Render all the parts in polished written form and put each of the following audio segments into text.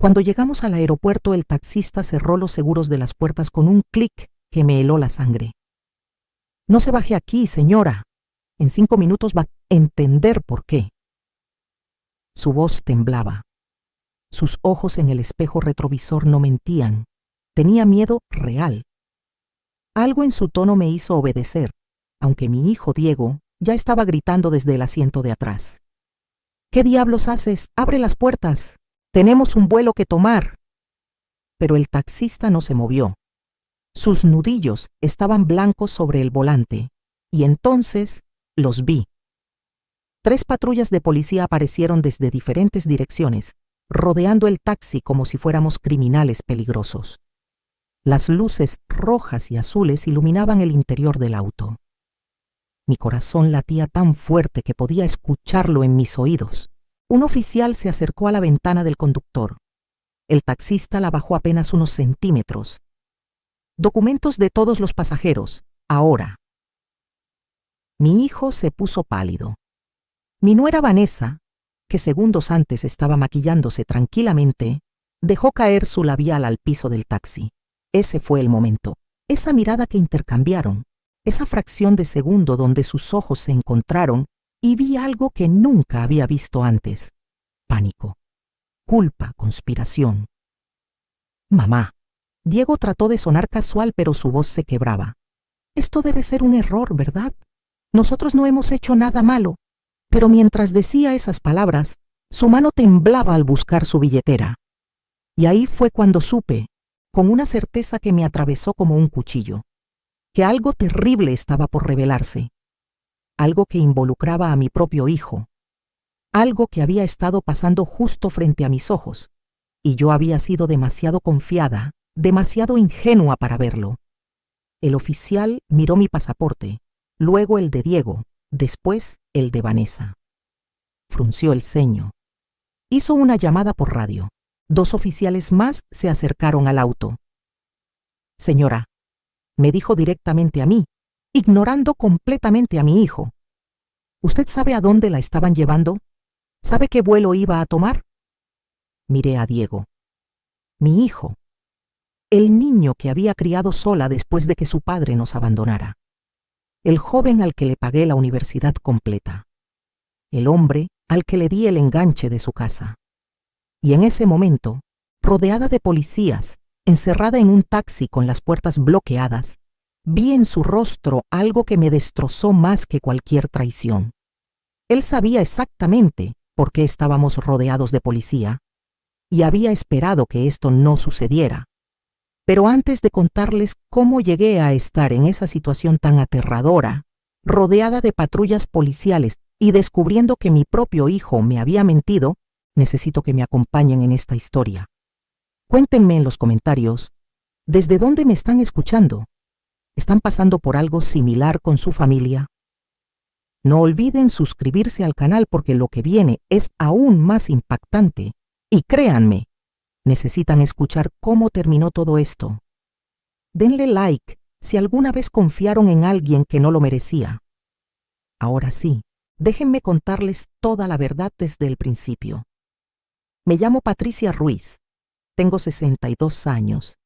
Cuando llegamos al aeropuerto, el taxista cerró los seguros de las puertas con un clic que me heló la sangre. «No se baje aquí, señora. En 5 minutos va a entender por qué». Su voz temblaba. Sus ojos en el espejo retrovisor no mentían. Tenía miedo real. Algo en su tono me hizo obedecer, aunque mi hijo Diego ya estaba gritando desde el asiento de atrás. «¿Qué diablos haces? ¡Abre las puertas! Tenemos un vuelo que tomar». Pero el taxista no se movió. Sus nudillos estaban blancos sobre el volante, y entonces los vi. 3 patrullas de policía aparecieron desde diferentes direcciones, rodeando el taxi como si fuéramos criminales peligrosos. Las luces rojas y azules iluminaban el interior del auto. Mi corazón latía tan fuerte que podía escucharlo en mis oídos. Un oficial se acercó a la ventana del conductor. El taxista la bajó apenas unos centímetros. «Documentos de todos los pasajeros, ahora». Mi hijo se puso pálido. Mi nuera Vanessa, que segundos antes estaba maquillándose tranquilamente, dejó caer su labial al piso del taxi. Ese fue el momento, esa mirada que intercambiaron, esa fracción de segundo donde sus ojos se encontraron y vi algo que nunca había visto antes. Pánico, culpa, conspiración. «Mamá». Diego trató de sonar casual, pero su voz se quebraba. «Esto debe ser un error, ¿verdad? Nosotros no hemos hecho nada malo». Pero mientras decía esas palabras, su mano temblaba al buscar su billetera. Y ahí fue cuando supe, con una certeza que me atravesó como un cuchillo, que algo terrible estaba por revelarse. Algo que involucraba a mi propio hijo. Algo que había estado pasando justo frente a mis ojos. Y yo había sido demasiado confiada, demasiado ingenua para verlo. El oficial miró mi pasaporte, luego el de Diego, después el de Vanessa. Frunció el ceño. Hizo una llamada por radio. 2 oficiales más se acercaron al auto. «Señora», me dijo directamente a mí, ignorando completamente a mi hijo. «¿Usted sabe a dónde la estaban llevando? ¿Sabe qué vuelo iba a tomar?» Miré a Diego. Mi hijo. El niño que había criado sola después de que su padre nos abandonara. El joven al que le pagué la universidad completa. El hombre al que le di el enganche de su casa. Y en ese momento, rodeada de policías, encerrada en un taxi con las puertas bloqueadas, vi en su rostro algo que me destrozó más que cualquier traición. Él sabía exactamente por qué estábamos rodeados de policía y había esperado que esto no sucediera. Pero antes de contarles cómo llegué a estar en esa situación tan aterradora, rodeada de patrullas policiales y descubriendo que mi propio hijo me había mentido, necesito que me acompañen en esta historia. Cuéntenme en los comentarios, ¿desde dónde me están escuchando? ¿Están pasando por algo similar con su familia? No olviden suscribirse al canal porque lo que viene es aún más impactante. Y créanme, necesitan escuchar cómo terminó todo esto. Denle like si alguna vez confiaron en alguien que no lo merecía. Ahora sí, déjenme contarles toda la verdad desde el principio. Me llamo Patricia Ruiz, tengo 62 años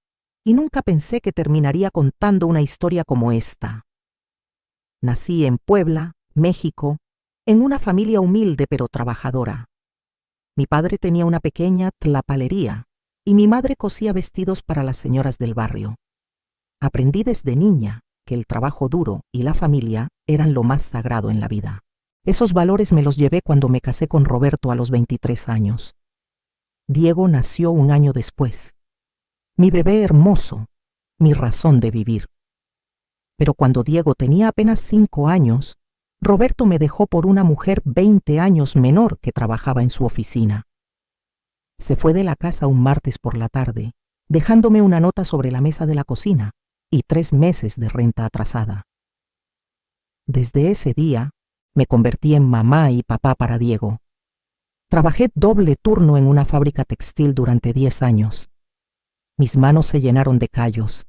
y nunca pensé que terminaría contando una historia como esta. Nací en Puebla, México, en una familia humilde pero trabajadora. Mi padre tenía una pequeña tlapalería y mi madre cosía vestidos para las señoras del barrio. Aprendí desde niña que el trabajo duro y la familia eran lo más sagrado en la vida. Esos valores me los llevé cuando me casé con Roberto a los 23 años. Diego nació un año después. Mi bebé hermoso, mi razón de vivir. Pero cuando Diego tenía apenas 5 años, Roberto me dejó por una mujer 20 años menor que trabajaba en su oficina. Se fue de la casa un martes por la tarde, dejándome una nota sobre la mesa de la cocina y 3 meses de renta atrasada. Desde ese día, me convertí en mamá y papá para Diego. Trabajé doble turno en una fábrica textil durante 10 años. Mis manos se llenaron de callos,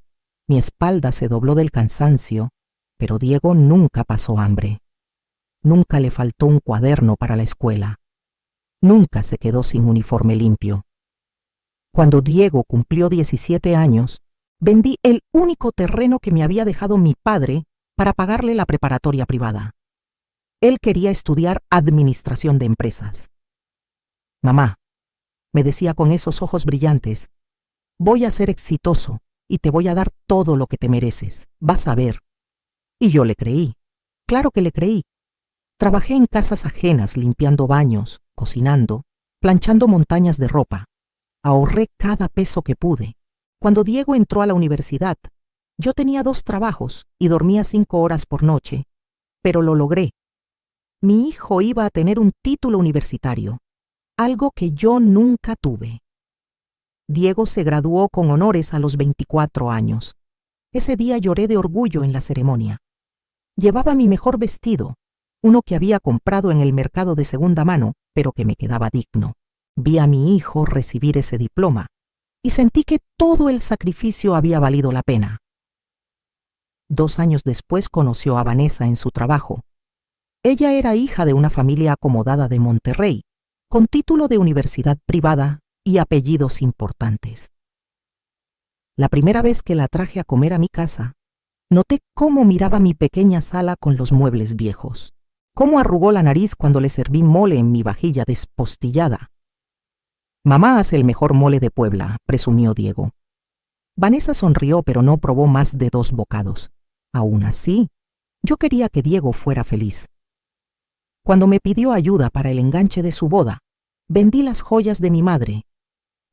mi espalda se dobló del cansancio, pero Diego nunca pasó hambre. Nunca le faltó un cuaderno para la escuela. Nunca se quedó sin uniforme limpio. Cuando Diego cumplió 17 años, vendí el único terreno que me había dejado mi padre para pagarle la preparatoria privada. Él quería estudiar administración de empresas. Mamá, me decía con esos ojos brillantes, voy a ser exitoso y te voy a dar todo lo que te mereces, vas a ver. Y yo le creí, claro que le creí. Trabajé en casas ajenas limpiando baños, cocinando, planchando montañas de ropa. Ahorré cada peso que pude. Cuando Diego entró a la universidad, yo tenía 2 trabajos y dormía 5 horas por noche, pero lo logré. Mi hijo iba a tener un título universitario, algo que yo nunca tuve. Diego se graduó con honores a los 24 años. Ese día lloré de orgullo en la ceremonia. Llevaba mi mejor vestido, uno que había comprado en el mercado de segunda mano, pero que me quedaba digno. Vi a mi hijo recibir ese diploma y sentí que todo el sacrificio había valido la pena. 2 años después conoció a Vanessa en su trabajo. Ella era hija de una familia acomodada de Monterrey, con título de universidad privada y apellidos importantes. La primera vez que la traje a comer a mi casa, noté cómo miraba mi pequeña sala con los muebles viejos, cómo arrugó la nariz cuando le serví mole en mi vajilla despostillada. Mamá hace el mejor mole de Puebla, presumió Diego. Vanessa sonrió, pero no probó más de 2 bocados. Aún así, yo quería que Diego fuera feliz. Cuando me pidió ayuda para el enganche de su boda, vendí las joyas de mi madre.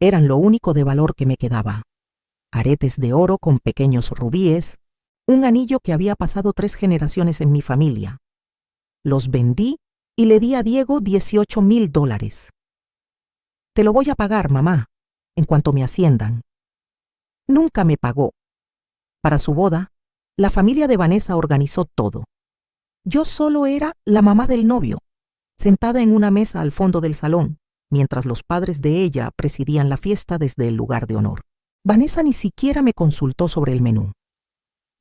Eran lo único de valor que me quedaba. Aretes de oro con pequeños rubíes, un anillo que había pasado 3 generaciones en mi familia. Los vendí y le di a Diego $18,000. Te lo voy a pagar, mamá, en cuanto me asciendan. Nunca me pagó. Para su boda, la familia de Vanessa organizó todo. Yo solo era la mamá del novio, sentada en una mesa al fondo del salón, mientras los padres de ella presidían la fiesta desde el lugar de honor. Vanessa ni siquiera me consultó sobre el menú.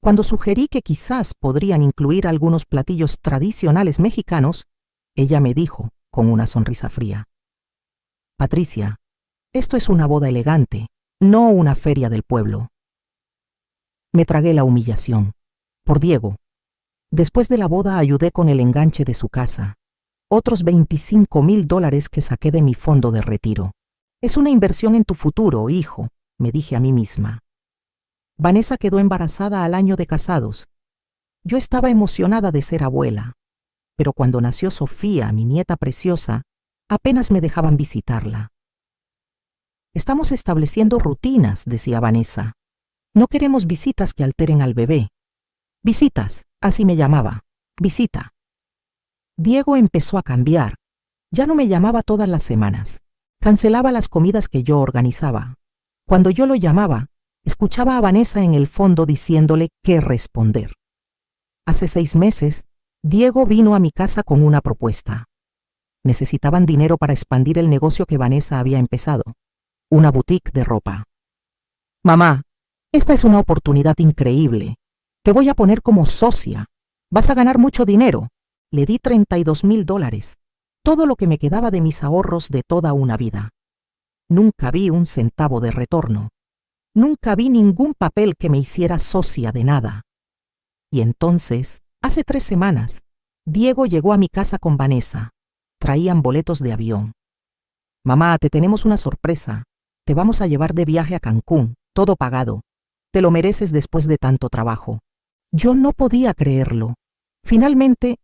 Cuando sugerí que quizás podrían incluir algunos platillos tradicionales mexicanos, ella me dijo, con una sonrisa fría, Patricia, esto es una boda elegante, no una feria del pueblo. Me tragué la humillación. Por Diego. Después de la boda ayudé con el enganche de su casa. Otros $25,000 que saqué de mi fondo de retiro. Es una inversión en tu futuro, hijo, me dije a mí misma. Vanessa quedó embarazada al año de casados. Yo estaba emocionada de ser abuela, pero cuando nació Sofía, mi nieta preciosa, apenas me dejaban visitarla. Estamos estableciendo rutinas, decía Vanessa. No queremos visitas que alteren al bebé. Visitas, así me llamaba. Visita. Diego empezó a cambiar. Ya no me llamaba todas las semanas. Cancelaba las comidas que yo organizaba. Cuando yo lo llamaba, escuchaba a Vanessa en el fondo diciéndole qué responder. Hace 6 meses, Diego vino a mi casa con una propuesta. Necesitaban dinero para expandir el negocio que Vanessa había empezado, una boutique de ropa. Mamá, esta es una oportunidad increíble. Te voy a poner como socia. Vas a ganar mucho dinero. Le di $32,000, todo lo que me quedaba de mis ahorros de toda una vida. Nunca vi un centavo de retorno. Nunca vi ningún papel que me hiciera socia de nada. Y entonces, hace 3 semanas, Diego llegó a mi casa con Vanessa. Traían boletos de avión. Mamá, te tenemos una sorpresa. Te vamos a llevar de viaje a Cancún, todo pagado. Te lo mereces después de tanto trabajo. Yo no podía creerlo. Finalmente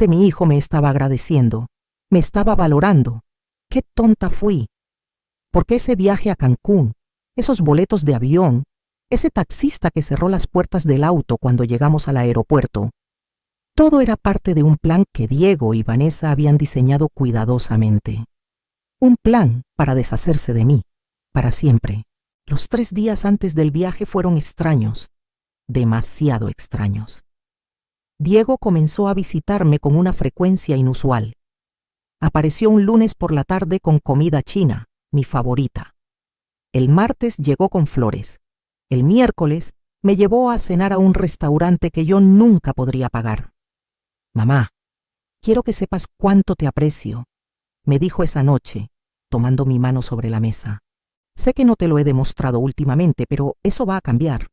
mi hijo me estaba agradeciendo. Me estaba valorando. Qué tonta fui. Porque ese viaje a Cancún, esos boletos de avión, ese taxista que cerró las puertas del auto cuando llegamos al aeropuerto, todo era parte de un plan que Diego y Vanessa habían diseñado cuidadosamente. Un plan para deshacerse de mí, para siempre. Los 3 días antes del viaje fueron extraños, demasiado extraños. Diego comenzó a visitarme con una frecuencia inusual. Apareció un lunes por la tarde con comida china, mi favorita. El martes llegó con flores. El miércoles me llevó a cenar a un restaurante que yo nunca podría pagar. Mamá, quiero que sepas cuánto te aprecio, me dijo esa noche, tomando mi mano sobre la mesa. Sé que no te lo he demostrado últimamente, pero eso va a cambiar.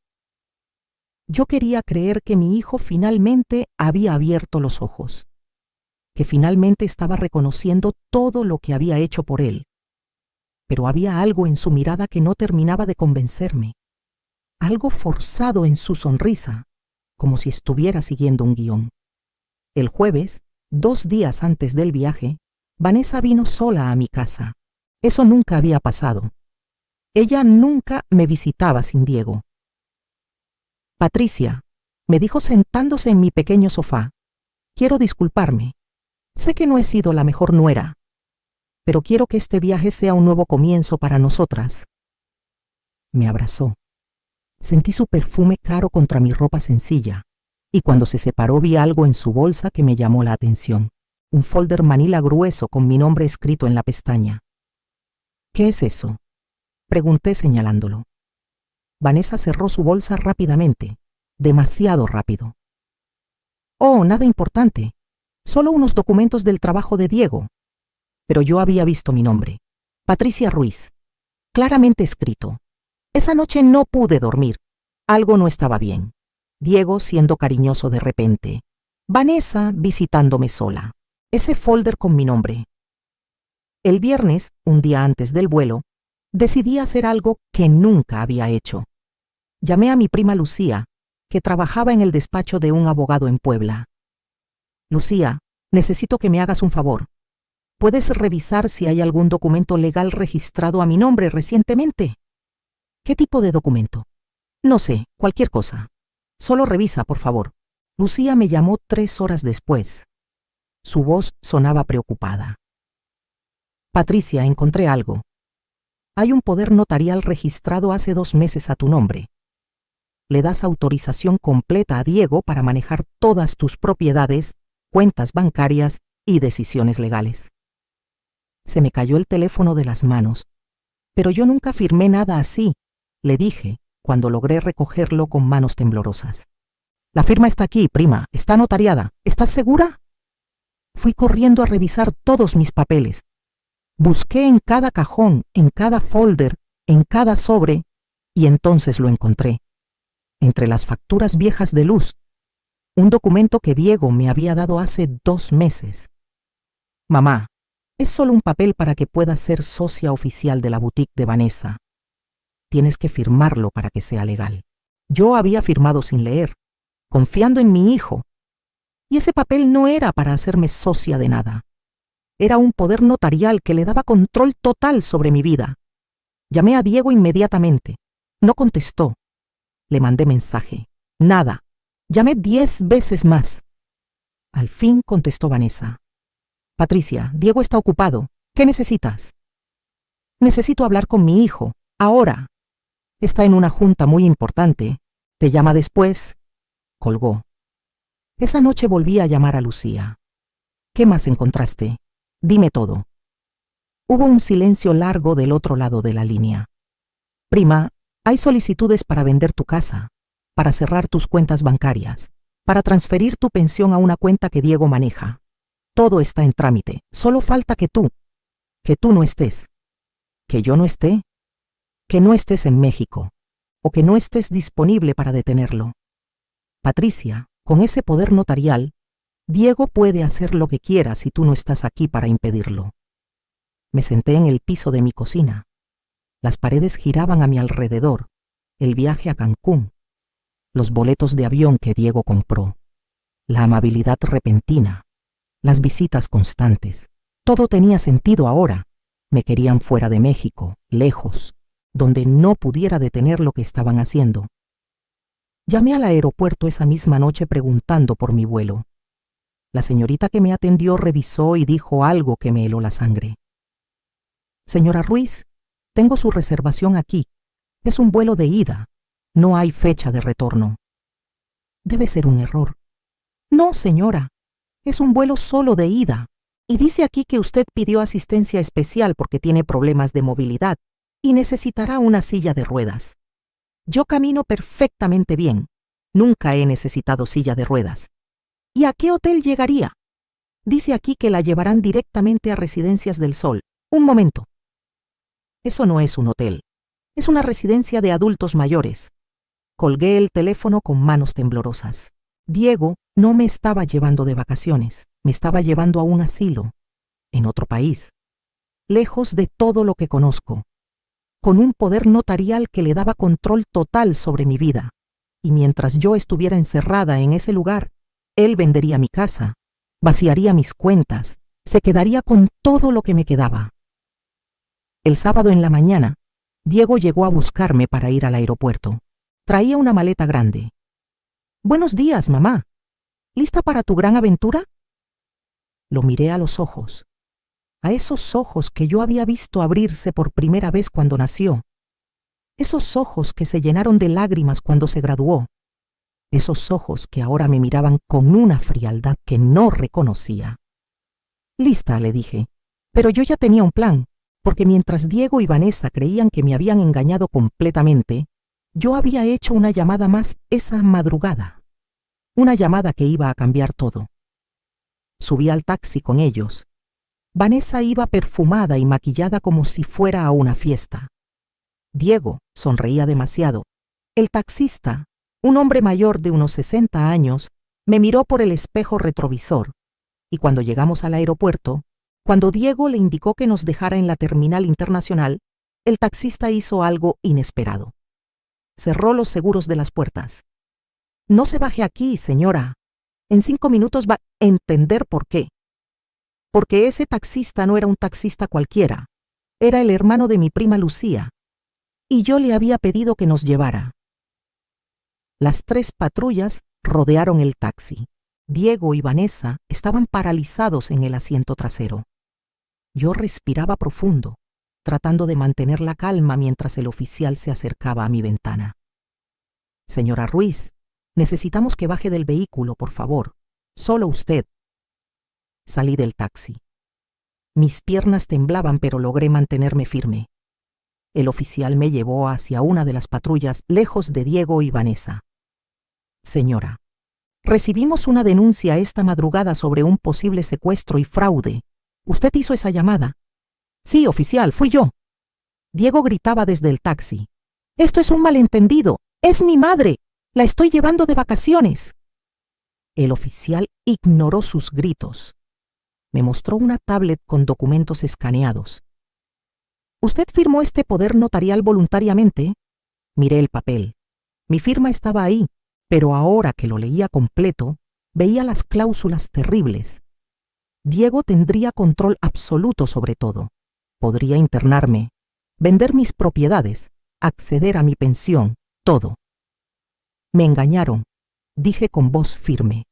Yo quería creer que mi hijo finalmente había abierto los ojos, que finalmente estaba reconociendo todo lo que había hecho por él. Pero había algo en su mirada que no terminaba de convencerme, algo forzado en su sonrisa, como si estuviera siguiendo un guión. El jueves, 2 días antes del viaje, Vanessa vino sola a mi casa. Eso nunca había pasado. Ella nunca me visitaba sin Diego. Patricia, me dijo sentándose en mi pequeño sofá, quiero disculparme. Sé que no he sido la mejor nuera, pero quiero que este viaje sea un nuevo comienzo para nosotras. Me abrazó. Sentí su perfume caro contra mi ropa sencilla, y cuando se separó vi algo en su bolsa que me llamó la atención. Un folder manila grueso con mi nombre escrito en la pestaña. ¿Qué es eso?, pregunté señalándolo. Vanessa cerró su bolsa rápidamente, demasiado rápido. Oh, nada importante. Solo unos documentos del trabajo de Diego. Pero yo había visto mi nombre. Patricia Ruiz. Claramente escrito. Esa noche no pude dormir. Algo no estaba bien. Diego siendo cariñoso de repente. Vanessa visitándome sola. Ese folder con mi nombre. El viernes, un día antes del vuelo, decidí hacer algo que nunca había hecho. Llamé a mi prima Lucía, que trabajaba en el despacho de un abogado en Puebla. Lucía, necesito que me hagas un favor. ¿Puedes revisar si hay algún documento legal registrado a mi nombre recientemente? ¿Qué tipo de documento? No sé, cualquier cosa. Solo revisa, por favor. Lucía me llamó 3 horas después. Su voz sonaba preocupada. Patricia, encontré algo. Hay un poder notarial registrado hace 2 meses a tu nombre. Le das autorización completa a Diego para manejar todas tus propiedades, cuentas bancarias y decisiones legales. Se me cayó el teléfono de las manos. Pero yo nunca firmé nada así, le dije, cuando logré recogerlo con manos temblorosas. La firma está aquí, prima, está notariada. ¿Estás segura? Fui corriendo a revisar todos mis papeles. Busqué en cada cajón, en cada folder, en cada sobre, y entonces lo encontré. Entre las facturas viejas de luz, un documento que Diego me había dado hace 2 meses. Mamá, es solo un papel para que puedas ser socia oficial de la boutique de Vanessa. Tienes que firmarlo para que sea legal. Yo había firmado sin leer, confiando en mi hijo. Y ese papel no era para hacerme socia de nada. Era un poder notarial que le daba control total sobre mi vida. Llamé a Diego inmediatamente. No contestó. Le mandé mensaje. Nada. Llamé 10 veces más. Al fin contestó Vanessa. Patricia, Diego está ocupado. ¿Qué necesitas? Necesito hablar con mi hijo. Ahora. Está en una junta muy importante. Te llama después. Colgó. Esa noche volví a llamar a Lucía. ¿Qué más encontraste? Dime todo. Hubo un silencio largo del otro lado de la línea. Prima, hay solicitudes para vender tu casa, para cerrar tus cuentas bancarias, para transferir tu pensión a una cuenta que Diego maneja. Todo está en trámite. Solo falta que tú no estés. ¿Que yo no esté? Que no estés en México, o que no estés disponible para detenerlo. Patricia, con ese poder notarial, Diego puede hacer lo que quiera si tú no estás aquí para impedirlo. Me senté en el piso de mi cocina. Las paredes giraban a mi alrededor, el viaje a Cancún, los boletos de avión que Diego compró, la amabilidad repentina, las visitas constantes. Todo tenía sentido ahora. Me querían fuera de México, lejos, donde no pudiera detener lo que estaban haciendo. Llamé al aeropuerto esa misma noche preguntando por mi vuelo. La señorita que me atendió revisó y dijo algo que me heló la sangre. Señora Ruiz, tengo su reservación aquí. Es un vuelo de ida. No hay fecha de retorno. Debe ser un error. No, señora. Es un vuelo solo de ida. Y dice aquí que usted pidió asistencia especial porque tiene problemas de movilidad y necesitará una silla de ruedas. Yo camino perfectamente bien. Nunca he necesitado silla de ruedas. ¿Y a qué hotel llegaría? Dice aquí que la llevarán directamente a Residencias del Sol. Un momento. Eso no es un hotel. Es una residencia de adultos mayores. Colgué el teléfono con manos temblorosas. Diego no me estaba llevando de vacaciones, me estaba llevando a un asilo, en otro país, lejos de todo lo que conozco, con un poder notarial que le daba control total sobre mi vida. Y mientras yo estuviera encerrada en ese lugar, él vendería mi casa, vaciaría mis cuentas, se quedaría con todo lo que me quedaba. El sábado en la mañana, Diego llegó a buscarme para ir al aeropuerto. Traía una maleta grande. «Buenos días, mamá. ¿Lista para tu gran aventura?» Lo miré a los ojos, a esos ojos que yo había visto abrirse por primera vez cuando nació, esos ojos que se llenaron de lágrimas cuando se graduó, esos ojos que ahora me miraban con una frialdad que no reconocía. «Lista», le dije, pero yo ya tenía un plan, porque mientras Diego y Vanessa creían que me habían engañado completamente, yo había hecho una llamada más esa madrugada, una llamada que iba a cambiar todo. Subí al taxi con ellos. Vanessa iba perfumada y maquillada como si fuera a una fiesta. Diego sonreía demasiado. El taxista, un hombre mayor de unos 60 años, me miró por el espejo retrovisor, y cuando llegamos al aeropuerto, cuando Diego le indicó que nos dejara en la terminal internacional, el taxista hizo algo inesperado. Cerró los seguros de las puertas. «No se baje aquí, señora. En 5 minutos va a entender por qué». Porque ese taxista no era un taxista cualquiera. Era el hermano de mi prima Lucía. Y yo le había pedido que nos llevara. Las 3 patrullas rodearon el taxi. Diego y Vanessa estaban paralizados en el asiento trasero. Yo respiraba profundo, tratando de mantener la calma mientras el oficial se acercaba a mi ventana. «Señora Ruiz, necesitamos que baje del vehículo, por favor. Solo usted». Salí del taxi. Mis piernas temblaban, pero logré mantenerme firme. El oficial me llevó hacia una de las patrullas, lejos de Diego y Vanessa. «Señora, recibimos una denuncia esta madrugada sobre un posible secuestro y fraude. ¿Usted hizo esa llamada?» «Sí, oficial, fui yo». Diego gritaba desde el taxi. «Esto es un malentendido. Es mi madre. La estoy llevando de vacaciones». El oficial ignoró sus gritos. Me mostró una tablet con documentos escaneados. «¿Usted firmó este poder notarial voluntariamente?» Miré el papel. Mi firma estaba ahí, pero ahora que lo leía completo, veía las cláusulas terribles. Diego tendría control absoluto sobre todo. Podría internarme, vender mis propiedades, acceder a mi pensión, todo. «Me engañaron», dije con voz firme.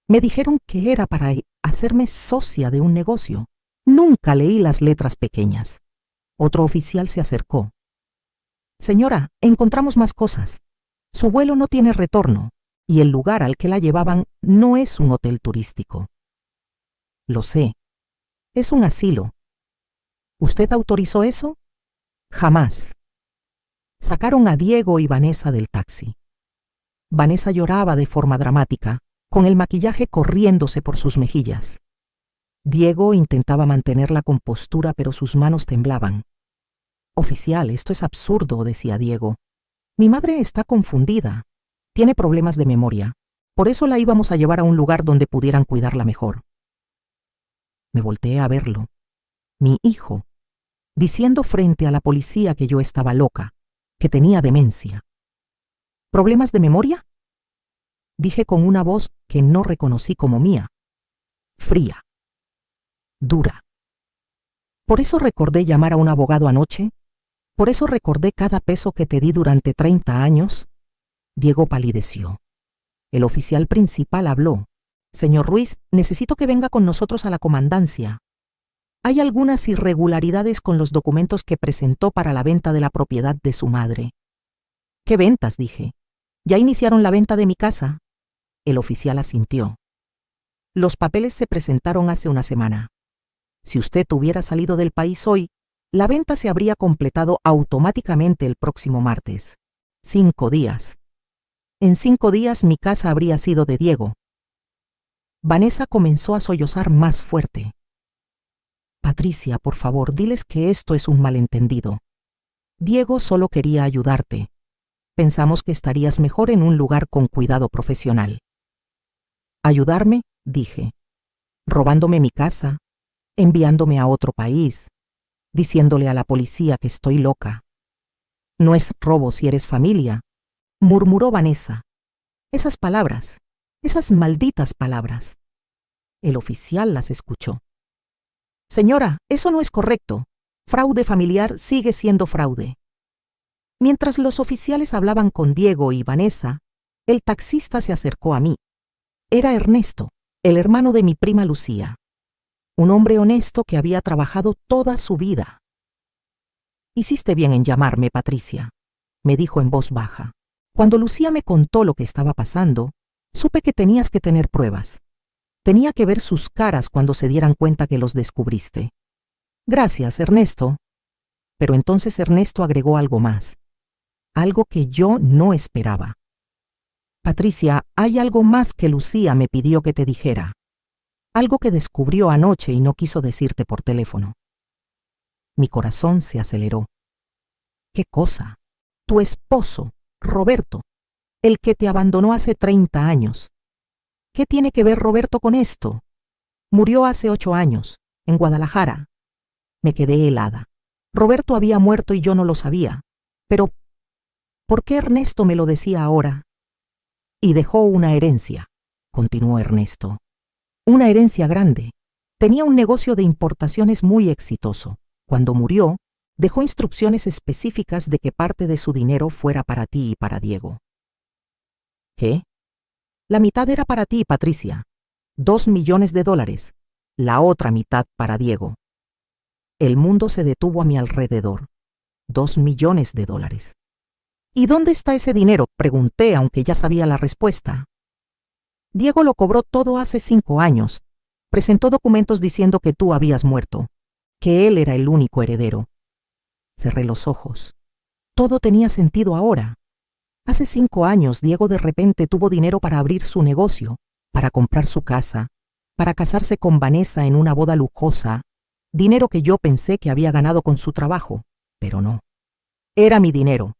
«Me dijeron que era para hacerme socia de un negocio. Nunca leí las letras pequeñas». Otro oficial se acercó. «Señora, encontramos más cosas. Su vuelo no tiene retorno, y el lugar al que la llevaban no es un hotel turístico». «Lo sé. Es un asilo». «¿Usted autorizó eso?» «Jamás». Sacaron a Diego y Vanessa del taxi. Vanessa lloraba de forma dramática, con el maquillaje corriéndose por sus mejillas. Diego intentaba mantener la compostura, pero sus manos temblaban. «Oficial, esto es absurdo», decía Diego. «Mi madre está confundida. Tiene problemas de memoria. Por eso la íbamos a llevar a un lugar donde pudieran cuidarla mejor». Me volteé a verlo. Mi hijo, diciendo frente a la policía que yo estaba loca, que tenía demencia. «¿Problemas de memoria?», dije con una voz que no reconocí como mía. Fría. Dura. «¿Por eso recordé llamar a un abogado anoche? ¿Por eso recordé cada peso que te di durante 30 años?» Diego palideció. El oficial principal habló. «Señor Ruiz, necesito que venga con nosotros a la comandancia. Hay algunas irregularidades con los documentos que presentó para la venta de la propiedad de su madre». «¿Qué ventas?», dije. «¿Ya iniciaron la venta de mi casa?» El oficial asintió. «Los papeles se presentaron hace una semana. Si usted hubiera salido del país hoy, la venta se habría completado automáticamente el próximo martes. 5 días. En 5 días mi casa habría sido de Diego». Vanessa comenzó a sollozar más fuerte. «Patricia, por favor, diles que esto es un malentendido». Diego solo quería ayudarte. Pensamos que estarías mejor en un lugar con cuidado profesional. ¿Ayudarme? Dije. Robándome mi casa, enviándome a otro país, diciéndole a la policía que estoy loca. No es robo si eres familia, murmuró Vanessa. Esas palabras, esas malditas palabras. El oficial las escuchó. Señora, eso no es correcto. Fraude familiar sigue siendo fraude. Mientras los oficiales hablaban con Diego y Vanessa, el taxista se acercó a mí. Era Ernesto, el hermano de mi prima Lucía. Un hombre honesto que había trabajado toda su vida. Hiciste bien en llamarme, Patricia, me dijo en voz baja. Cuando Lucía me contó lo que estaba pasando, supe que tenías que tener pruebas. Tenía que ver sus caras cuando se dieran cuenta que los descubriste. Gracias, Ernesto. Pero entonces Ernesto agregó algo más. Algo que yo no esperaba. Patricia, hay algo más que Lucía me pidió que te dijera. Algo que descubrió anoche y no quiso decirte por teléfono. Mi corazón se aceleró. ¿Qué cosa? Tu esposo, Roberto, el que te abandonó hace 30 años. ¿Qué tiene que ver Roberto con esto? Murió hace 8 años, en Guadalajara. Me quedé helada. Roberto había muerto y yo no lo sabía. Pero, ¿por qué Ernesto me lo decía ahora? Y dejó una herencia, continuó Ernesto. Una herencia grande. Tenía un negocio de importaciones muy exitoso. Cuando murió, dejó instrucciones específicas de que parte de su dinero fuera para ti y para Diego. ¿Qué? La mitad era para ti, Patricia. $2 millones. La otra mitad para Diego. El mundo se detuvo a mi alrededor. $2 millones. ¿Y dónde está ese dinero?, pregunté, aunque ya sabía la respuesta. Diego lo cobró todo hace 5 años. Presentó documentos diciendo que tú habías muerto, que él era el único heredero. Cerré los ojos. Todo tenía sentido ahora. Hace 5 años, Diego de repente tuvo dinero para abrir su negocio, para comprar su casa, para casarse con Vanessa en una boda lujosa, dinero que yo pensé que había ganado con su trabajo, pero no. Era mi dinero.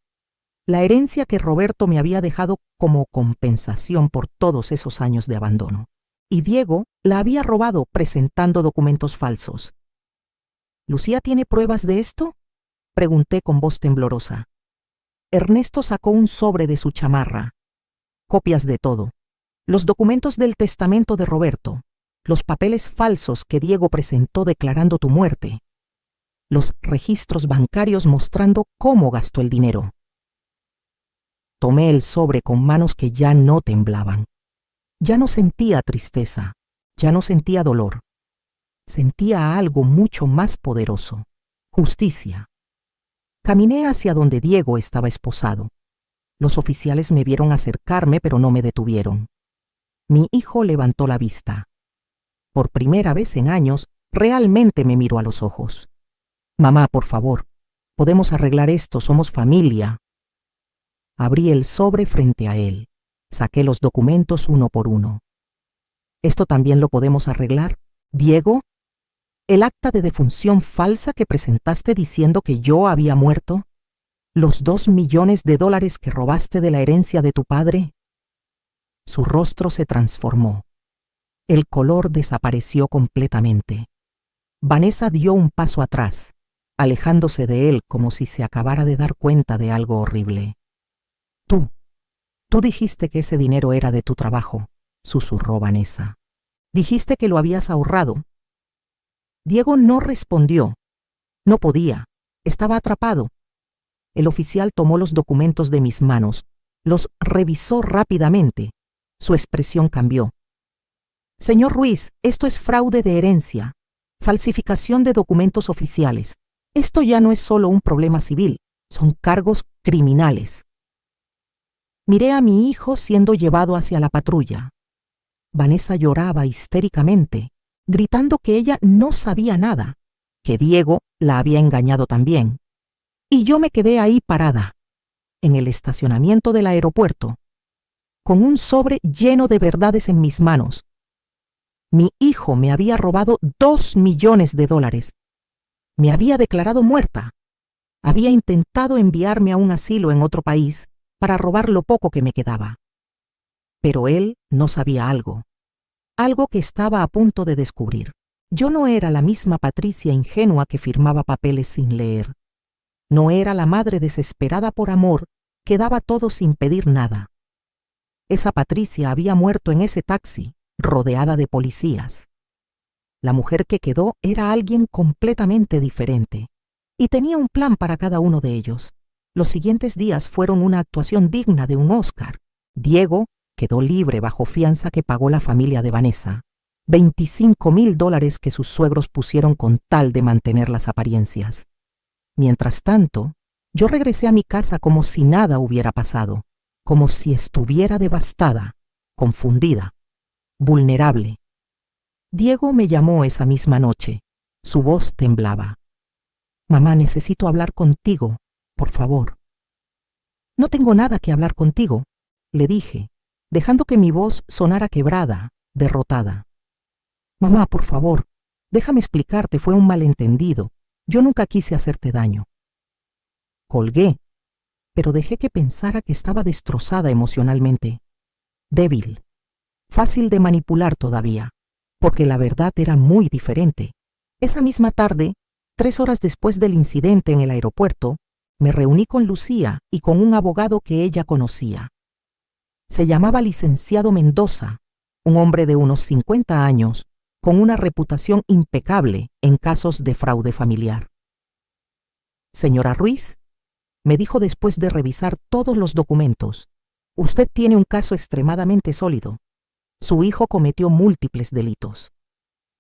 La herencia que Roberto me había dejado como compensación por todos esos años de abandono. Y Diego la había robado presentando documentos falsos. ¿Lucía tiene pruebas de esto?, pregunté con voz temblorosa. Ernesto sacó un sobre de su chamarra. Copias de todo. Los documentos del testamento de Roberto. Los papeles falsos que Diego presentó declarando tu muerte. Los registros bancarios mostrando cómo gastó el dinero. Tomé el sobre con manos que ya no temblaban. Ya no sentía tristeza, ya no sentía dolor. Sentía algo mucho más poderoso: justicia. Caminé hacia donde Diego estaba esposado. Los oficiales me vieron acercarme, pero no me detuvieron. Mi hijo levantó la vista. Por primera vez en años, realmente me miró a los ojos. Mamá, por favor, podemos arreglar esto, somos familia. Abrí el sobre frente a él. Saqué los documentos uno por uno. ¿Esto también lo podemos arreglar, Diego? ¿El acta de defunción falsa que presentaste diciendo que yo había muerto? ¿Los $2 millones que robaste de la herencia de tu padre? Su rostro se transformó. El color desapareció completamente. Vanessa dio un paso atrás, alejándose de él como si se acabara de dar cuenta de algo horrible. Tú dijiste que ese dinero era de tu trabajo, susurró Vanessa. Dijiste que lo habías ahorrado. Diego no respondió. No podía. Estaba atrapado. El oficial tomó los documentos de mis manos, los revisó rápidamente. Su expresión cambió. Señor Ruiz, esto es fraude de herencia, falsificación de documentos oficiales. Esto ya no es solo un problema civil, son cargos criminales. Miré a mi hijo siendo llevado hacia la patrulla. Vanessa lloraba histéricamente, gritando que ella no sabía nada, que Diego la había engañado también. Y yo me quedé ahí parada, en el estacionamiento del aeropuerto, con un sobre lleno de verdades en mis manos. Mi hijo me había robado $2 millones. Me había declarado muerta. Había intentado enviarme a un asilo en otro país para robar lo poco que me quedaba. Pero él no sabía algo que estaba a punto de descubrir. Yo no era la misma Patricia ingenua que firmaba papeles sin leer. No era la madre desesperada por amor que daba todo sin pedir nada. Esa Patricia había muerto en ese taxi, rodeada de policías. La mujer que quedó era alguien completamente diferente, y tenía un plan para cada uno de ellos. Los siguientes días fueron una actuación digna de un Oscar. Diego quedó libre bajo fianza que pagó la familia de Vanessa, $25,000 que sus suegros pusieron con tal de mantener las apariencias. Mientras tanto, yo regresé a mi casa como si nada hubiera pasado, como si estuviera devastada, confundida, vulnerable. Diego me llamó esa misma noche. Su voz temblaba. «Mamá, necesito hablar contigo, por favor». «No tengo nada que hablar contigo», le dije, dejando que mi voz sonara quebrada, derrotada. «Mamá, por favor, déjame explicarte, fue un malentendido. Yo nunca quise hacerte daño». Colgué, pero dejé que pensara que estaba destrozada emocionalmente, débil, fácil de manipular todavía, porque la verdad era muy diferente. Esa misma tarde, 3 horas después del incidente en el aeropuerto, me reuní con Lucía y con un abogado que ella conocía. Se llamaba licenciado Mendoza, un hombre de unos 50 años, con una reputación impecable en casos de fraude familiar. «Señora Ruiz», me dijo después de revisar todos los documentos, «usted tiene un caso extremadamente sólido. Su hijo cometió múltiples delitos: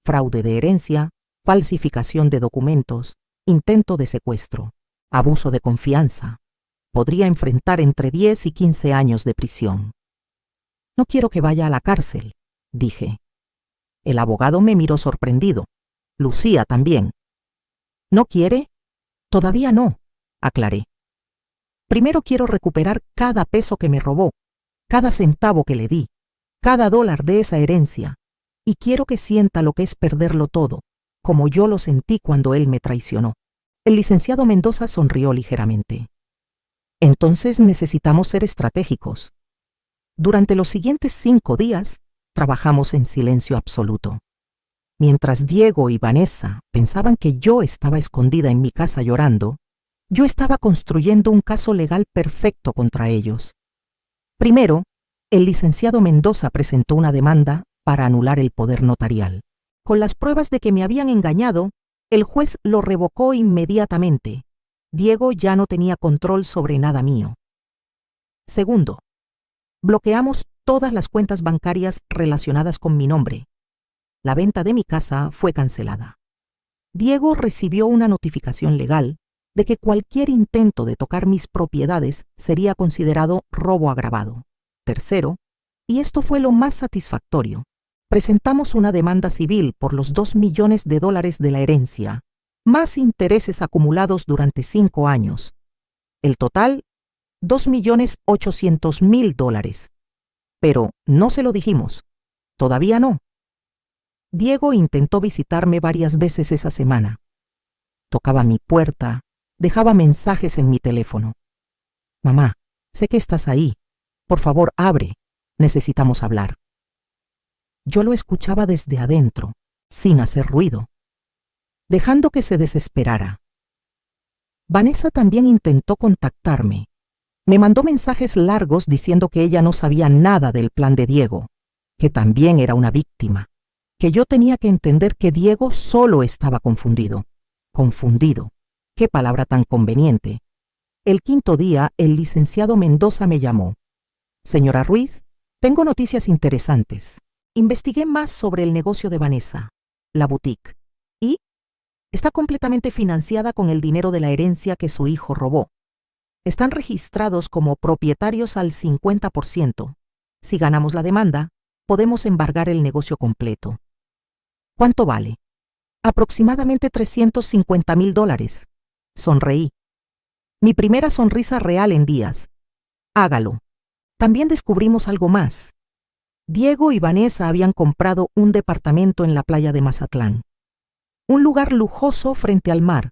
fraude de herencia, falsificación de documentos, intento de secuestro, abuso de confianza. Podría enfrentar entre 10 y 15 años de prisión». «No quiero que vaya a la cárcel», dije. El abogado me miró sorprendido. Lucía también. «¿No quiere?» «Todavía no», aclaré. «Primero quiero recuperar cada peso que me robó, cada centavo que le di, cada dólar de esa herencia, y quiero que sienta lo que es perderlo todo, como yo lo sentí cuando él me traicionó». El licenciado Mendoza sonrió ligeramente. «Entonces necesitamos ser estratégicos». Durante los siguientes 5 días, trabajamos en silencio absoluto. Mientras Diego y Vanessa pensaban que yo estaba escondida en mi casa llorando, yo estaba construyendo un caso legal perfecto contra ellos. Primero, el licenciado Mendoza presentó una demanda para anular el poder notarial. Con las pruebas de que me habían engañado, el juez lo revocó inmediatamente. Diego ya no tenía control sobre nada mío. Segundo, bloqueamos todas las cuentas bancarias relacionadas con mi nombre. La venta de mi casa fue cancelada. Diego recibió una notificación legal de que cualquier intento de tocar mis propiedades sería considerado robo agravado. Tercero, y esto fue lo más satisfactorio, presentamos una demanda civil por los $2 millones de la herencia, más intereses acumulados durante 5 años. El total, $2,800,000. Pero no se lo dijimos. Todavía no. Diego intentó visitarme varias veces esa semana. Tocaba mi puerta, dejaba mensajes en mi teléfono. «Mamá, sé que estás ahí. Por favor, abre. Necesitamos hablar». Yo lo escuchaba desde adentro, sin hacer ruido, dejando que se desesperara. Vanessa también intentó contactarme. Me mandó mensajes largos diciendo que ella no sabía nada del plan de Diego, que también era una víctima, que yo tenía que entender que Diego solo estaba confundido. Confundido. Qué palabra tan conveniente. El 5.º día, el licenciado Mendoza me llamó. «Señora Ruiz, tengo noticias interesantes. Investigué más sobre el negocio de Vanessa, la boutique, y está completamente financiada con el dinero de la herencia que su hijo robó. Están registrados como propietarios al 50%. Si ganamos la demanda, podemos embargar el negocio completo». «¿Cuánto vale?» «Aproximadamente $350,000. Sonreí. Mi primera sonrisa real en días. «Hágalo». También descubrimos algo más. Diego y Vanessa habían comprado un departamento en la playa de Mazatlán, un lugar lujoso frente al mar.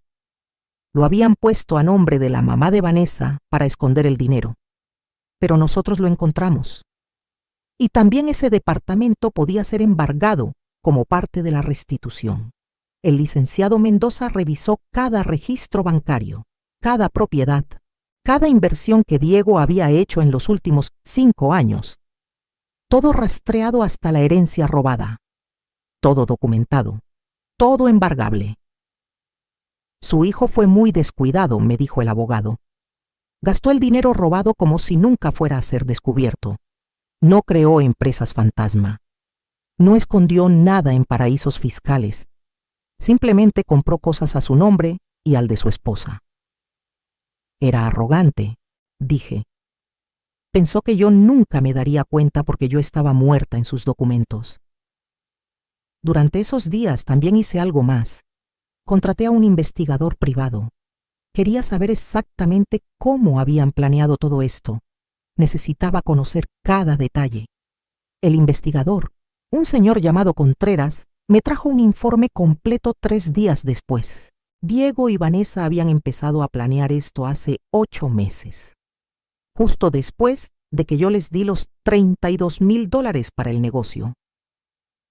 Lo habían puesto a nombre de la mamá de Vanessa para esconder el dinero. Pero nosotros lo encontramos. Y también ese departamento podía ser embargado como parte de la restitución. El licenciado Mendoza revisó cada registro bancario, cada propiedad, cada inversión que Diego había hecho en los últimos 5 años. Todo rastreado hasta la herencia robada. Todo documentado. Todo embargable. Su hijo fue muy descuidado, me dijo el abogado. Gastó el dinero robado como si nunca fuera a ser descubierto. No creó empresas fantasma. No escondió nada en paraísos fiscales. Simplemente compró cosas a su nombre y al de su esposa. Era arrogante, dije. Pensó que yo nunca me daría cuenta porque yo estaba muerta en sus documentos. Durante esos días también hice algo más. Contraté a un investigador privado. Quería saber exactamente cómo habían planeado todo esto. Necesitaba conocer cada detalle. El investigador, un señor llamado Contreras, me trajo un informe completo 3 días después. Diego y Vanessa habían empezado a planear esto hace 8 meses. Justo después de que yo les di los $32,000 para el negocio.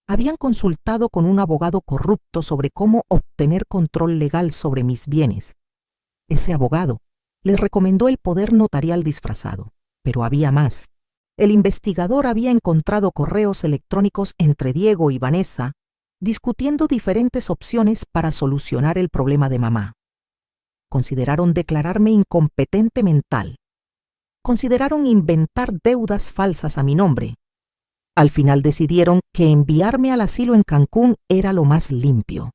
Habían consultado con un abogado corrupto sobre cómo obtener control legal sobre mis bienes. Ese abogado les recomendó el poder notarial disfrazado, pero había más. El investigador había encontrado correos electrónicos entre Diego y Vanessa discutiendo diferentes opciones para solucionar el problema de mamá. Consideraron declararme incompetente mental. Consideraron inventar deudas falsas a mi nombre. Al final decidieron que enviarme al asilo en Cancún era lo más limpio.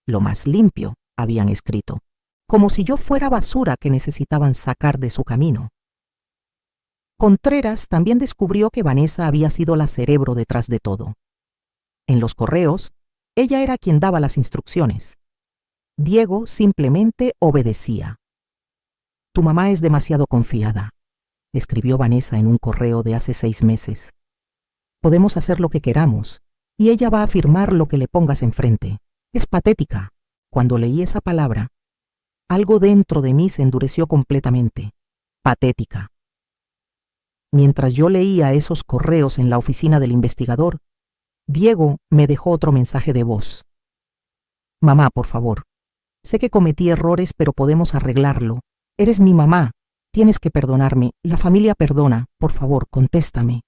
Lo más limpio, habían escrito, como si yo fuera basura que necesitaban sacar de su camino. Contreras también descubrió que Vanessa había sido la cerebro detrás de todo. En los correos, ella era quien daba las instrucciones. Diego simplemente obedecía. Tu mamá es demasiado confiada, escribió Vanessa en un correo de hace 6 meses. Podemos hacer lo que queramos, y ella va a firmar lo que le pongas enfrente. Es patética. Cuando leí esa palabra, algo dentro de mí se endureció completamente. Patética. Mientras yo leía esos correos en la oficina del investigador, Diego me dejó otro mensaje de voz. Mamá, por favor. Sé que cometí errores, pero podemos arreglarlo. Eres mi mamá. Tienes que perdonarme. La familia perdona. Por favor, contéstame.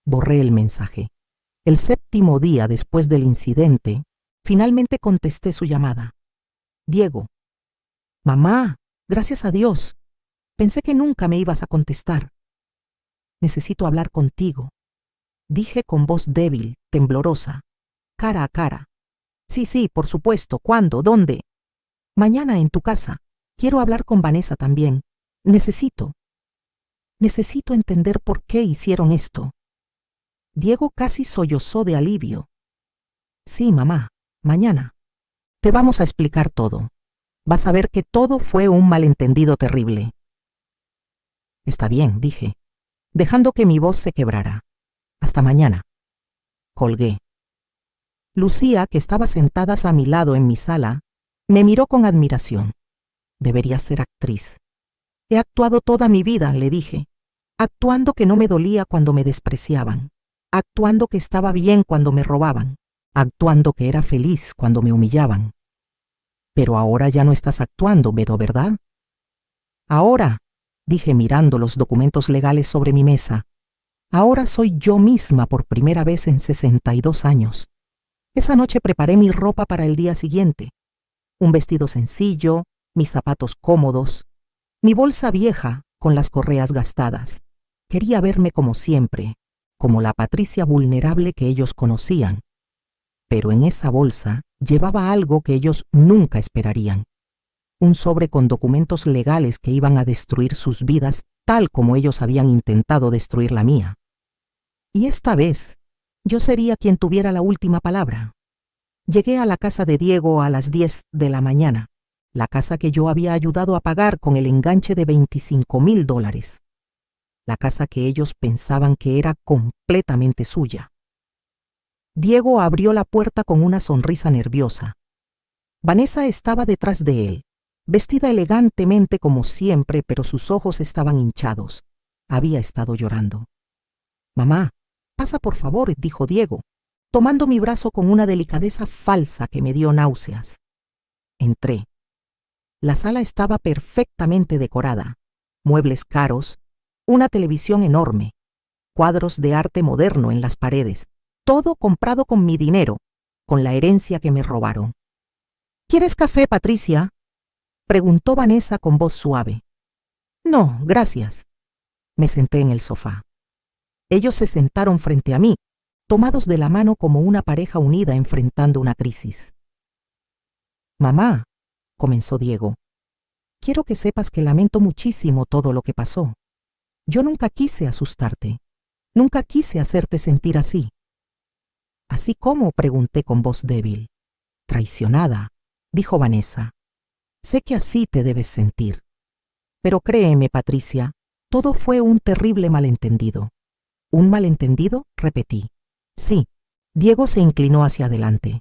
Borré el mensaje. El 7º día después del incidente, finalmente contesté su llamada. Diego. Mamá, gracias a Dios. Pensé que nunca me ibas a contestar. Necesito hablar contigo. Dije con voz débil, temblorosa, cara a cara. Sí, por supuesto. ¿Cuándo? ¿Dónde? Mañana en tu casa. Quiero hablar con Vanessa también. Necesito entender por qué hicieron esto. Diego casi sollozó de alivio. Sí, mamá, mañana. Te vamos a explicar todo. Vas a ver que todo fue un malentendido terrible. Está bien, dije, dejando que mi voz se quebrara. Hasta mañana. Colgué. Lucía, que estaba sentada a mi lado en mi sala, me miró con admiración. Debería ser actriz. He actuado toda mi vida, le dije, actuando que no me dolía cuando me despreciaban, actuando que estaba bien cuando me robaban, actuando que era feliz cuando me humillaban. Pero ahora ya no estás actuando, Beto, ¿verdad? Ahora, dije mirando los documentos legales sobre mi mesa, ahora soy yo misma por primera vez en 62 años. Esa noche preparé mi ropa para el día siguiente. Un vestido sencillo, mis zapatos cómodos, mi bolsa vieja con las correas gastadas. Quería verme como siempre, como la Patricia vulnerable que ellos conocían. Pero en esa bolsa llevaba algo que ellos nunca esperarían. Un sobre con documentos legales que iban a destruir sus vidas tal como ellos habían intentado destruir la mía. Y esta vez, yo sería quien tuviera la última palabra. Llegué a la casa de Diego a las 10 de la mañana, la casa que yo había ayudado a pagar con el enganche de $25,000. La casa que ellos pensaban que era completamente suya. Diego abrió la puerta con una sonrisa nerviosa. Vanessa estaba detrás de él, vestida elegantemente como siempre, pero sus ojos estaban hinchados. Había estado llorando. «Mamá, pasa por favor», dijo Diego, tomando mi brazo con una delicadeza falsa que me dio náuseas. Entré. La sala estaba perfectamente decorada, muebles caros, una televisión enorme, cuadros de arte moderno en las paredes, todo comprado con mi dinero, con la herencia que me robaron. «¿Quieres café, Patricia?», preguntó Vanessa con voz suave. «No, gracias». Me senté en el sofá. Ellos se sentaron frente a mí, tomados de la mano como una pareja unida enfrentando una crisis. «Mamá», comenzó Diego, «quiero que sepas que lamento muchísimo todo lo que pasó. Yo nunca quise asustarte. Nunca quise hacerte sentir así». «¿Así cómo?», pregunté con voz débil. «Traicionada», dijo Vanessa. «Sé que así te debes sentir. Pero créeme, Patricia, todo fue un terrible malentendido». «¿Un malentendido?», repetí. «Sí». Diego se inclinó hacia adelante.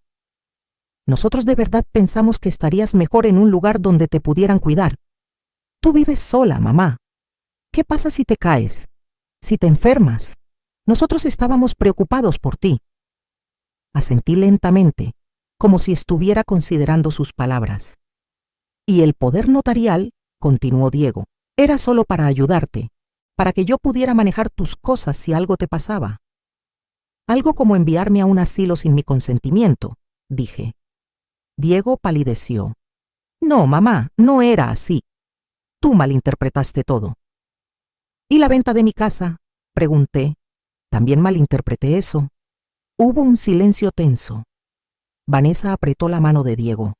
«Nosotros de verdad pensamos que estarías mejor en un lugar donde te pudieran cuidar. Tú vives sola, mamá. ¿Qué pasa si te caes? Si te enfermas? Nosotros estábamos preocupados por ti». Asentí lentamente, como si estuviera considerando sus palabras. «Y el poder notarial», continuó Diego, «era solo para ayudarte, para que yo pudiera manejar tus cosas si algo te pasaba». «Algo como enviarme a un asilo sin mi consentimiento», dije. Diego palideció. «No, mamá, no era así. Tú malinterpretaste todo». «¿Y la venta de mi casa?», pregunté. «También malinterpreté eso». Hubo un silencio tenso. Vanessa apretó la mano de Diego.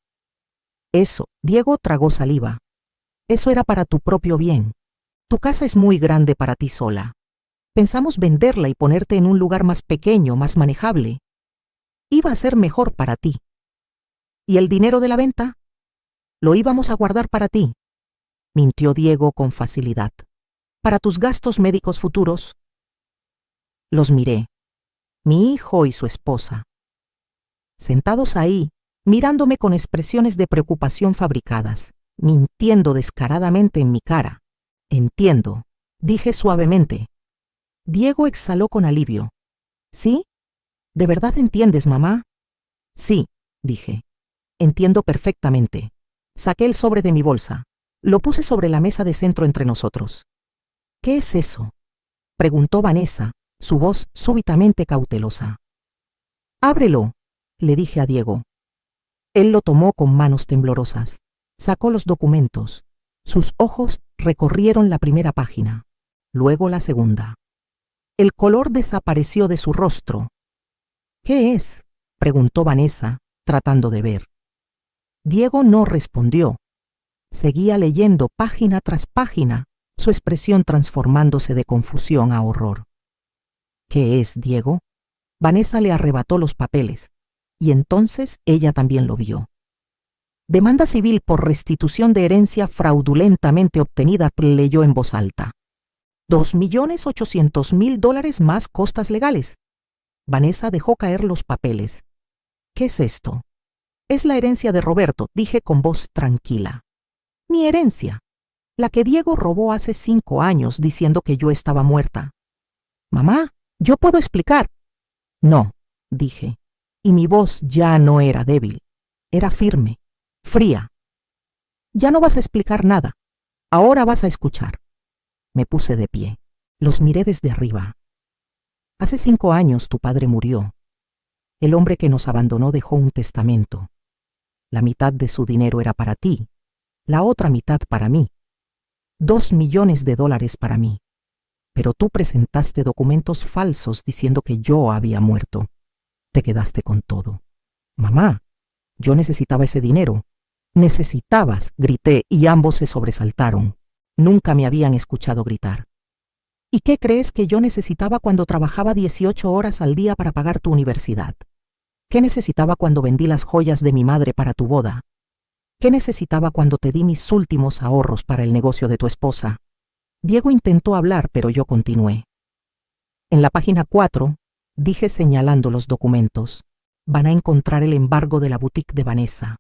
«Eso», Diego tragó saliva. «Eso era para tu propio bien. Tu casa es muy grande para ti sola. Pensamos venderla y ponerte en un lugar más pequeño, más manejable. Iba a ser mejor para ti. ¿Y el dinero de la venta? Lo íbamos a guardar para ti», mintió Diego con facilidad. «Para tus gastos médicos futuros». Los miré, mi hijo y su esposa, sentados ahí, mirándome con expresiones de preocupación fabricadas, mintiendo descaradamente en mi cara. «Entiendo», dije suavemente. Diego exhaló con alivio. «¿Sí? ¿De verdad entiendes, mamá?» «Sí», dije. «Entiendo perfectamente». Saqué el sobre de mi bolsa. Lo puse sobre la mesa de centro entre nosotros. «¿Qué es eso?», preguntó Vanessa, su voz súbitamente cautelosa. «Ábrelo», le dije a Diego. Él lo tomó con manos temblorosas. Sacó los documentos. Sus ojos recorrieron la primera página, luego la segunda. El color desapareció de su rostro. «¿Qué es?», preguntó Vanessa, tratando de ver. Diego no respondió. Seguía leyendo página tras página, su expresión transformándose de confusión a horror. «¿Qué es, Diego?». Vanessa le arrebató los papeles, y entonces ella también lo vio. «Demanda civil por restitución de herencia fraudulentamente obtenida», leyó en voz alta. $2.800.000 más costas legales. Vanessa dejó caer los papeles. «¿Qué es esto?». «Es la herencia de Roberto», dije con voz tranquila. «Mi herencia, la que Diego robó hace 5 años diciendo que yo estaba muerta». «Mamá, yo puedo explicar». «No», dije, y mi voz ya no era débil, era firme, fría. «Ya no vas a explicar nada, ahora vas a escuchar». Me puse de pie, los miré desde arriba. «Hace 5 años tu padre murió. El hombre que nos abandonó dejó un testamento. La mitad de su dinero era para ti, la otra mitad para mí. $2 millones para mí. Pero tú presentaste documentos falsos diciendo que yo había muerto. Te quedaste con todo. Mamá, yo necesitaba ese dinero». «Necesitabas», grité, y ambos se sobresaltaron. Nunca me habían escuchado gritar. «¿Y qué crees que yo necesitaba cuando trabajaba 18 horas al día para pagar tu universidad? ¿Qué necesitaba cuando vendí las joyas de mi madre para tu boda? ¿Qué necesitaba cuando te di mis últimos ahorros para el negocio de tu esposa?» Diego intentó hablar, pero yo continué. «En la página 4, dije señalando los documentos, van a encontrar el embargo de la boutique de Vanessa.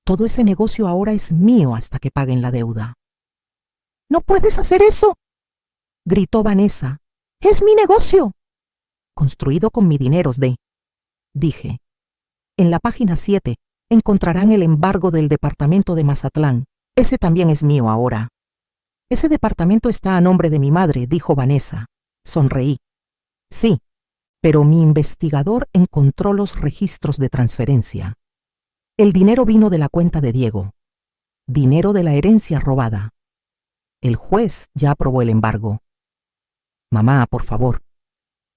Todo ese negocio ahora es mío hasta que paguen la deuda. ¡No puedes hacer eso!, gritó Vanessa. ¡Es mi negocio! Construido con mi dinero, dije. En la página 7 encontrarán el embargo del departamento de Mazatlán. Ese también es mío ahora. Ese departamento está a nombre de mi madre, dijo Vanessa. Sonreí. Sí, pero mi investigador encontró los registros de transferencia. El dinero vino de la cuenta de Diego. Dinero de la herencia robada. El juez ya aprobó el embargo. Mamá, por favor.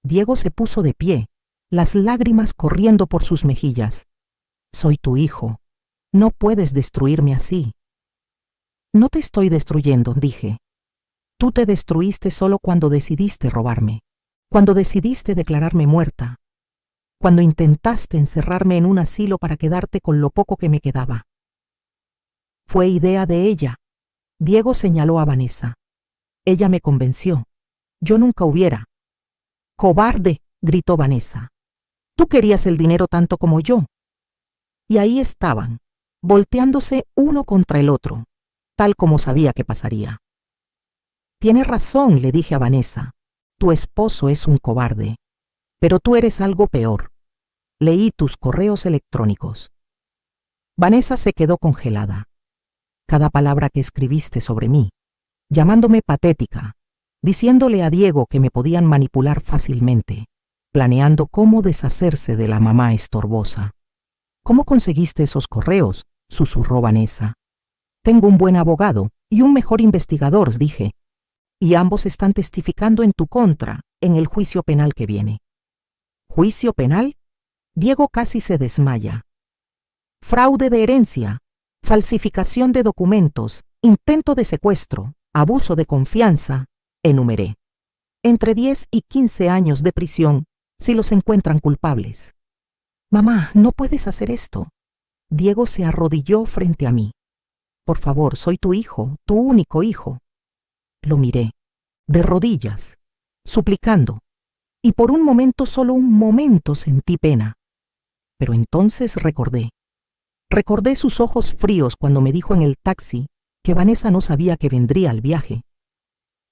Diego se puso de pie, las lágrimas corriendo por sus mejillas. Soy tu hijo. No puedes destruirme así. No te estoy destruyendo, dije. Tú te destruiste solo cuando decidiste robarme, cuando decidiste declararme muerta, cuando intentaste encerrarme en un asilo para quedarte con lo poco que me quedaba. Fue idea de ella. Diego señaló a Vanessa. Ella me convenció. Yo nunca hubiera. ¡Cobarde!, gritó Vanessa. Tú querías el dinero tanto como yo. Y ahí estaban, volteándose uno contra el otro, tal como sabía que pasaría. Tienes razón, le dije a Vanessa. Tu esposo es un cobarde, pero tú eres algo peor. Leí tus correos electrónicos. Vanessa se quedó congelada. Cada palabra que escribiste sobre mí, llamándome patética, diciéndole a Diego que me podían manipular fácilmente, planeando cómo deshacerse de la mamá estorbosa. ¿Cómo conseguiste esos correos?, susurró Vanessa. Tengo un buen abogado y un mejor investigador, dije, y ambos están testificando en tu contra en el juicio penal que viene. ¿Juicio penal? Diego casi se desmaya. Fraude de herencia, falsificación de documentos, intento de secuestro, abuso de confianza, enumeré. Entre 10 y 15 años de prisión si los encuentran culpables. Mamá, no puedes hacer esto. Diego se arrodilló frente a mí. Por favor, soy tu hijo, tu único hijo. Lo miré, de rodillas, suplicando, y por un momento, solo un momento, sentí pena. Pero entonces recordé sus ojos fríos cuando me dijo en el taxi que Vanessa no sabía que vendría al viaje.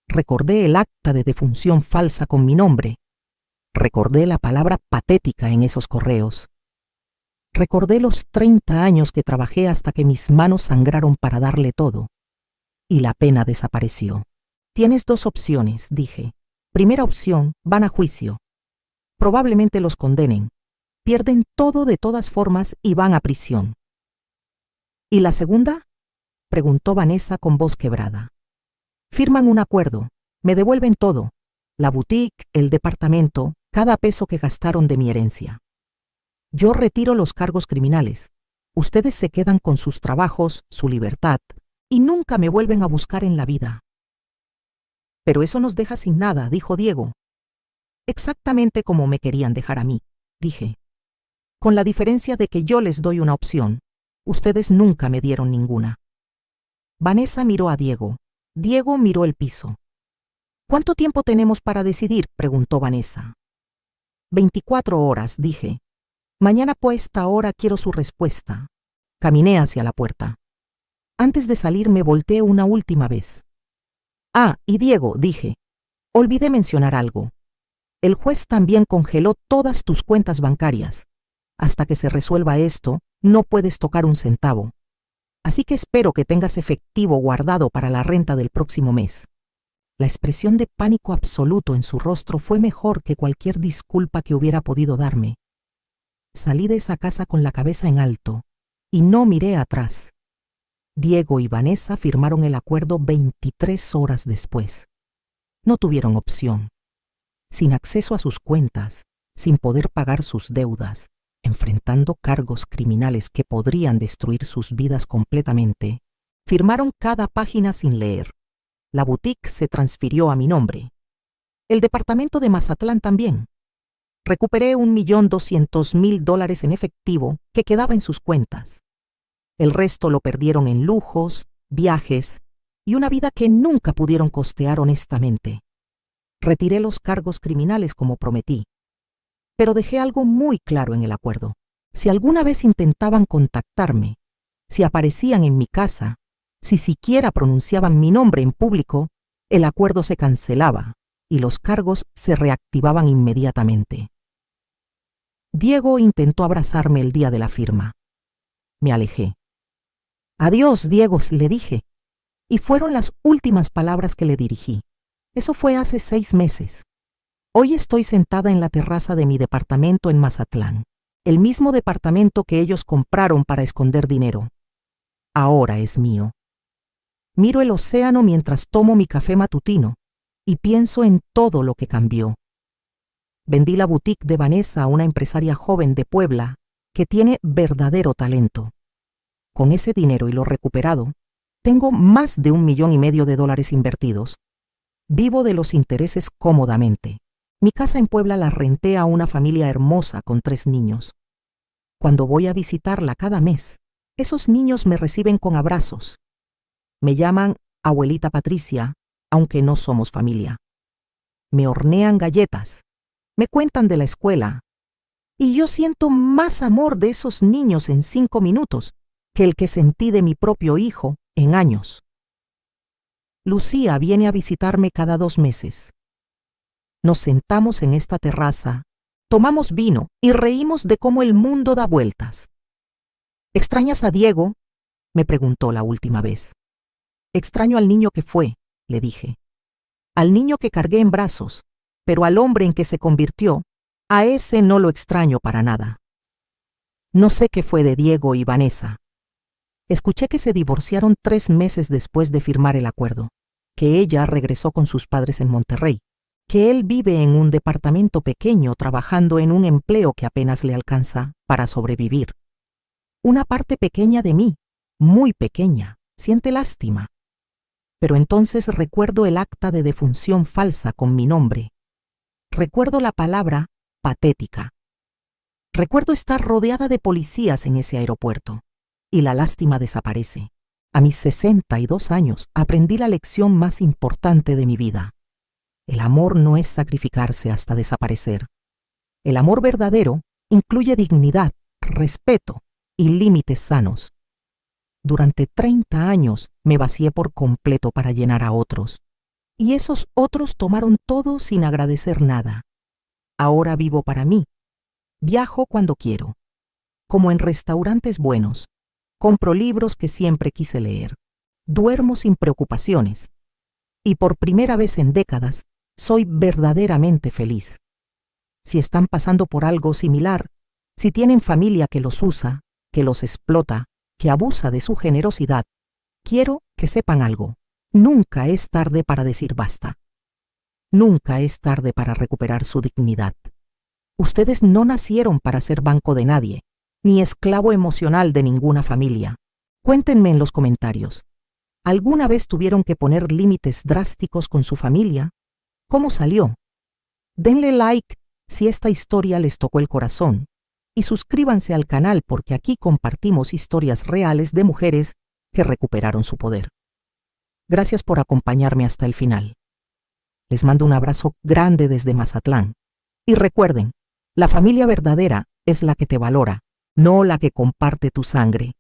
Recordé el acta de defunción falsa con mi nombre. Recordé la palabra patética en esos correos. Recordé los 30 años que trabajé hasta que mis manos sangraron para darle todo. Y la pena desapareció. Tienes 2 opciones, dije. Primera opción, van a juicio. Probablemente los condenen. Pierden todo de todas formas y van a prisión. ¿Y la segunda?, preguntó Vanessa con voz quebrada. Firman un acuerdo, me devuelven todo, la boutique, el departamento, cada peso que gastaron de mi herencia. Yo retiro los cargos criminales. Ustedes se quedan con sus trabajos, su libertad, y nunca me vuelven a buscar en la vida. Pero eso nos deja sin nada, dijo Diego. Exactamente como me querían dejar a mí, dije. Con la diferencia de que yo les doy una opción. Ustedes nunca me dieron ninguna. Vanessa miró a Diego. Diego miró el piso. ¿Cuánto tiempo tenemos para decidir?, preguntó Vanessa. 24 horas, dije. Mañana por esta hora quiero su respuesta. Caminé hacia la puerta. Antes de salir me volteé una última vez. Ah, y Diego, dije, olvidé mencionar algo. El juez también congeló todas tus cuentas bancarias. Hasta que se resuelva esto, no puedes tocar un centavo. Así que espero que tengas efectivo guardado para la renta del próximo mes. La expresión de pánico absoluto en su rostro fue mejor que cualquier disculpa que hubiera podido darme. Salí de esa casa con la cabeza en alto y no miré atrás. Diego y Vanessa firmaron el acuerdo 23 horas después. No tuvieron opción. Sin acceso a sus cuentas, sin poder pagar sus deudas, enfrentando cargos criminales que podrían destruir sus vidas completamente, firmaron cada página sin leer. La boutique se transfirió a mi nombre. El departamento de Mazatlán también. Recuperé $1.200.000 en efectivo que quedaba en sus cuentas. El resto lo perdieron en lujos, viajes y una vida que nunca pudieron costear honestamente. Retiré los cargos criminales como prometí. Pero dejé algo muy claro en el acuerdo. Si alguna vez intentaban contactarme, Si aparecían en mi casa, si siquiera pronunciaban mi nombre en público, el acuerdo se cancelaba y los cargos se reactivaban inmediatamente. Diego intentó abrazarme el día de la firma. Me alejé. «Adiós, Diego», le dije, y fueron las últimas palabras que le dirigí. Eso fue hace 6 meses. Hoy estoy sentada en la terraza de mi departamento en Mazatlán, el mismo departamento que ellos compraron para esconder dinero. Ahora es mío. Miro el océano mientras tomo mi café matutino y pienso en todo lo que cambió. Vendí la boutique de Vanessa a una empresaria joven de Puebla que tiene verdadero talento. Con ese dinero y lo recuperado, tengo más de $1,500,000 invertidos. Vivo de los intereses cómodamente. Mi casa en Puebla la renté a una familia hermosa con 3 niños. Cuando voy a visitarla cada mes, esos niños me reciben con abrazos. Me llaman abuelita Patricia, aunque no somos familia. Me hornean galletas, me cuentan de la escuela, y yo siento más amor de esos niños en 5 minutos que el que sentí de mi propio hijo en años. Lucía viene a visitarme cada 2 meses. Nos sentamos en esta terraza, tomamos vino y reímos de cómo el mundo da vueltas. ¿Extrañas a Diego?, me preguntó la última vez. Extraño al niño que fue, le dije. Al niño que cargué en brazos, pero al hombre en que se convirtió, a ese no lo extraño para nada. No sé qué fue de Diego y Vanessa. Escuché que se divorciaron 3 meses después de firmar el acuerdo, que ella regresó con sus padres en Monterrey, que él vive en un departamento pequeño trabajando en un empleo que apenas le alcanza para sobrevivir. Una parte pequeña de mí, muy pequeña, siente lástima. Pero entonces recuerdo el acta de defunción falsa con mi nombre. Recuerdo la palabra patética. Recuerdo estar rodeada de policías en ese aeropuerto. Y la lástima desaparece. A mis 62 años aprendí la lección más importante de mi vida. El amor no es sacrificarse hasta desaparecer. El amor verdadero incluye dignidad, respeto y límites sanos. Durante 30 años me vacié por completo para llenar a otros. Y esos otros tomaron todo sin agradecer nada. Ahora vivo para mí. Viajo cuando quiero. Como en restaurantes buenos. Compro libros que siempre quise leer. Duermo sin preocupaciones. Y por primera vez en décadas, soy verdaderamente feliz. Si están pasando por algo similar, si tienen familia que los usa, que los explota, que abusa de su generosidad, quiero que sepan algo. Nunca es tarde para decir basta. Nunca es tarde para recuperar su dignidad. Ustedes no nacieron para ser banco de nadie, ni esclavo emocional de ninguna familia. Cuéntenme en los comentarios. ¿Alguna vez tuvieron que poner límites drásticos con su familia? ¿Cómo salió? Denle like si esta historia les tocó el corazón y suscríbanse al canal porque aquí compartimos historias reales de mujeres que recuperaron su poder. Gracias por acompañarme hasta el final. Les mando un abrazo grande desde Mazatlán. Y recuerden, la familia verdadera es la que te valora, no la que comparte tu sangre.